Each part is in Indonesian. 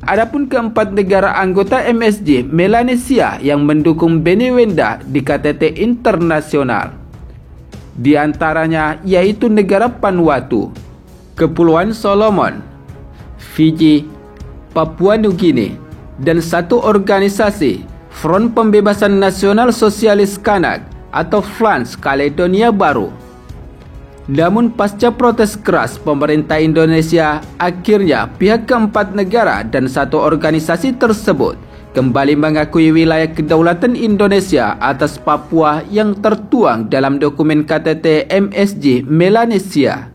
Adapun keempat negara anggota MSG Melanesia yang mendukung Benewendah di KTT internasional. Di antaranya yaitu negara Vanuatu, Kepulauan Solomon, Fiji, Papua Nugini, dan satu organisasi Front Pembebasan Nasional Sosialis Kanak atau FLANS Kaledonia Baru. Namun pasca protes keras pemerintah Indonesia, akhirnya pihak keempat negara dan satu organisasi tersebut kembali mengakui wilayah kedaulatan Indonesia atas Papua yang tertuang dalam dokumen KTT MSG Melanesia.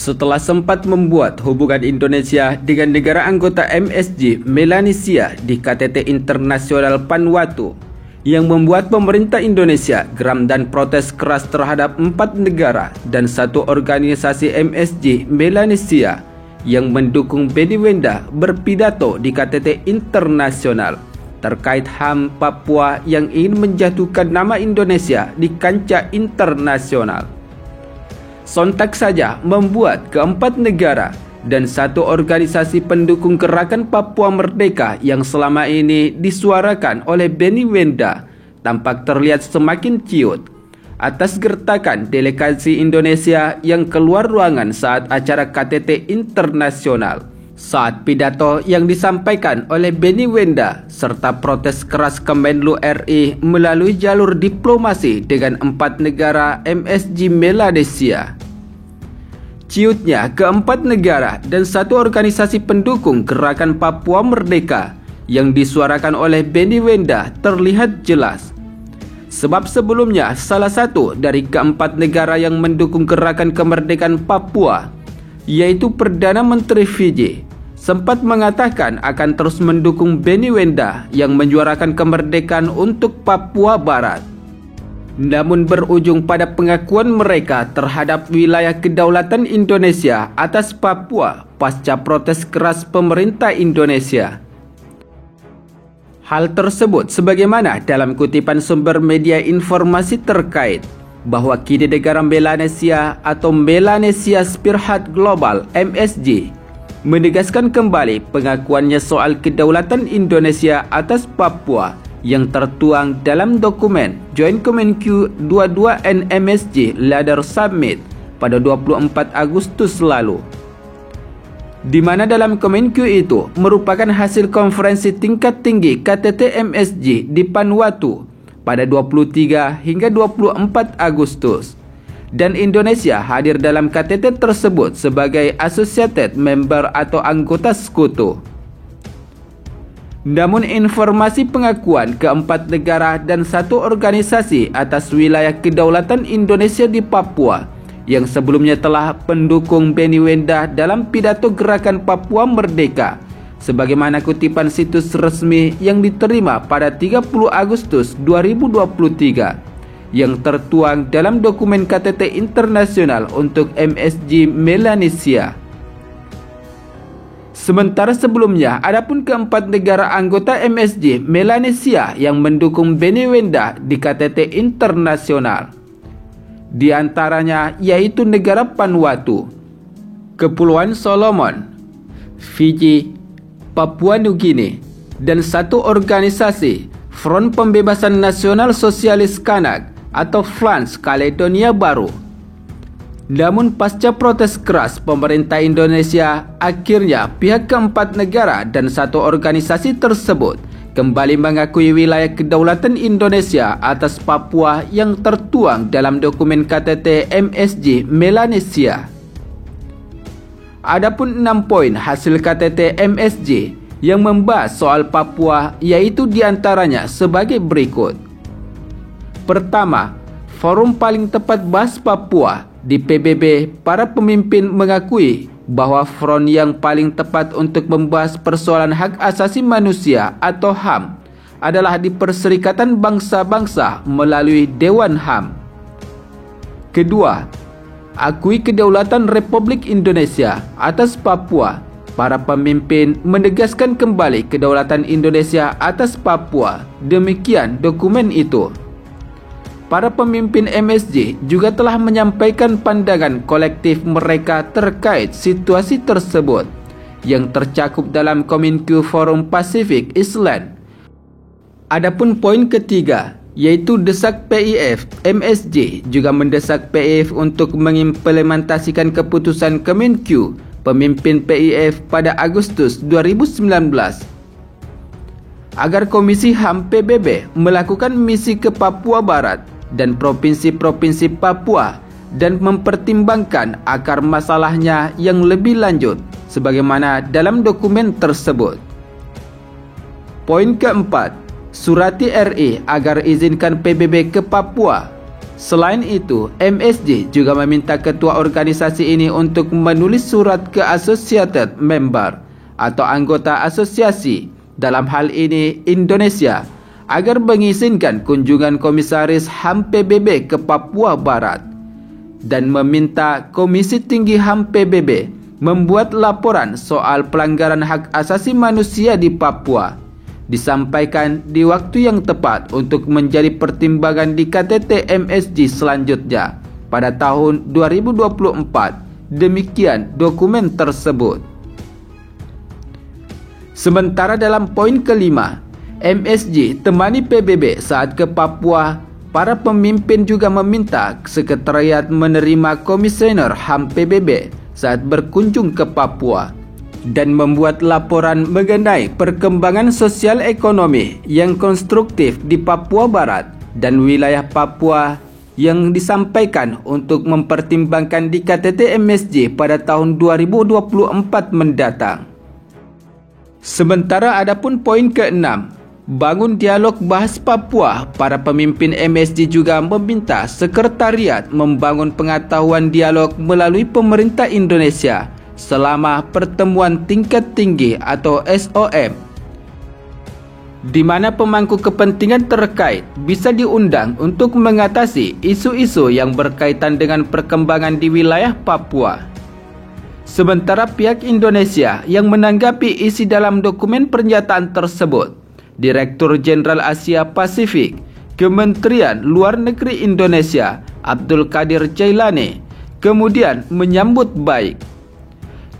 Setelah sempat membuat hubungan Indonesia dengan negara anggota MSG Melanesia di KTT Internasional Vanuatu, yang membuat pemerintah Indonesia geram dan protes keras terhadap 4 negara dan satu organisasi MSG Melanesia yang mendukung Benewendah berpidato di KTT Internasional terkait HAM Papua yang ingin menjatuhkan nama Indonesia di kancah internasional. Sontak saja membuat keempat negara dan satu organisasi pendukung gerakan Papua Merdeka yang selama ini disuarakan oleh Benewendah tampak terlihat semakin ciut atas gertakan delegasi Indonesia yang keluar ruangan saat acara KTT internasional. Saat pidato yang disampaikan oleh Benewendah serta protes keras Kemenlu RI melalui jalur diplomasi dengan 4 negara MSG Melanesia. Ciutnya keempat negara dan satu organisasi pendukung gerakan Papua Merdeka yang disuarakan oleh Benewendah terlihat jelas. Sebab sebelumnya salah satu dari keempat negara yang mendukung gerakan kemerdekaan Papua, yaitu Perdana Menteri Fiji, sempat mengatakan akan terus mendukung Benewendah yang menyuarakan kemerdekaan untuk Papua Barat. Namun berujung pada pengakuan mereka terhadap wilayah kedaulatan Indonesia atas Papua pasca protes keras pemerintah Indonesia. Hal tersebut sebagaimana dalam kutipan sumber media informasi terkait bahwa kini negara Melanesia atau Melanesia Spearhead Global MSG menegaskan kembali pengakuannya soal kedaulatan Indonesia atas Papua yang tertuang dalam dokumen Joint Communique 22 NMSG Leader Summit pada 24 Agustus lalu, di mana dalam Communique itu merupakan hasil konferensi tingkat tinggi KTT MSG di Vanuatu pada 23 hingga 24 Agustus, dan Indonesia hadir dalam KTT tersebut sebagai associated member atau anggota sekutu. Namun informasi pengakuan keempat negara dan satu organisasi atas wilayah kedaulatan Indonesia di Papua yang sebelumnya telah mendukung Benewendah dalam pidato gerakan Papua Merdeka, sebagaimana kutipan situs resmi yang diterima pada 30 Agustus 2023 yang tertuang dalam dokumen KTT internasional untuk MSG Melanesia. Sementara sebelumnya, adapun keempat negara anggota MSG Melanesia yang mendukung Benewendah di KTT internasional. Di antaranya yaitu negara Vanuatu, Kepulauan Solomon, Fiji, Papua Nugini, dan satu organisasi Front Pembebasan Nasional Sosialis Kanak atau FLANS Kaledonia Baru. Namun pasca protes keras pemerintah Indonesia, akhirnya pihak keempat negara dan satu organisasi tersebut kembali mengakui wilayah kedaulatan Indonesia atas Papua yang tertuang dalam dokumen KTT MSG Melanesia. Adapun 6 poin hasil KTT MSG yang membahas soal Papua yaitu diantaranya sebagai berikut. Pertama, forum paling tepat bahas Papua. Di PBB, para pemimpin mengakui bahwa front yang paling tepat untuk membahas persoalan hak asasi manusia atau HAM adalah di Perserikatan Bangsa-Bangsa melalui Dewan HAM. Kedua, akui kedaulatan Republik Indonesia atas Papua. Para pemimpin menegaskan kembali kedaulatan Indonesia atas Papua. Demikian dokumen itu. Para pemimpin MSG juga telah menyampaikan pandangan kolektif mereka terkait situasi tersebut yang tercakup dalam Kominque Forum Pacific Island. Adapun poin ketiga, yaitu desak PIF, MSG juga mendesak PIF untuk mengimplementasikan keputusan Kominque pemimpin PIF pada Agustus 2019 agar Komisi HAM PBB melakukan misi ke Papua Barat dan provinsi-provinsi Papua dan mempertimbangkan akar masalahnya yang lebih lanjut sebagaimana dalam dokumen tersebut. Poin keempat, surati RI agar izinkan PBB ke Papua. Selain itu, MSG juga meminta ketua organisasi ini untuk menulis surat ke Associated Member atau anggota asosiasi, dalam hal ini Indonesia, agar mengizinkan kunjungan Komisaris HAM PBB ke Papua Barat dan meminta Komisi Tinggi HAM PBB membuat laporan soal pelanggaran hak asasi manusia di Papua disampaikan di waktu yang tepat untuk menjadi pertimbangan di KTT MSG selanjutnya pada tahun 2024. Demikian dokumen tersebut. Sementara dalam poin kelima, MSG temani PBB saat ke Papua. Para pemimpin juga meminta sekretariat menerima Komisioner HAM PBB saat berkunjung ke Papua dan membuat laporan mengenai perkembangan sosial ekonomi yang konstruktif di Papua Barat dan wilayah Papua yang disampaikan untuk mempertimbangkan di KTT MSG pada tahun 2024 mendatang. Sementara adapun poin ke-6, bangun dialog bahas Papua. Para pemimpin MSG juga meminta sekretariat membangun pengetahuan dialog melalui pemerintah Indonesia selama pertemuan tingkat tinggi atau SOM, di mana pemangku kepentingan terkait bisa diundang untuk mengatasi isu-isu yang berkaitan dengan perkembangan di wilayah Papua. Sementara pihak Indonesia yang menanggapi isi dalam dokumen pernyataan tersebut, Direktur Jenderal Asia Pasifik, Kementerian Luar Negeri Indonesia, Abdul Qadir Jailani, kemudian menyambut baik.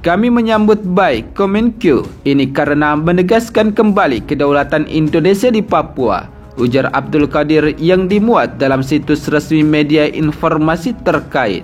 Kami menyambut baik Kominque ini karena menegaskan kembali kedaulatan Indonesia di Papua, ujar Abdul Qadir yang dimuat dalam situs resmi media informasi terkait.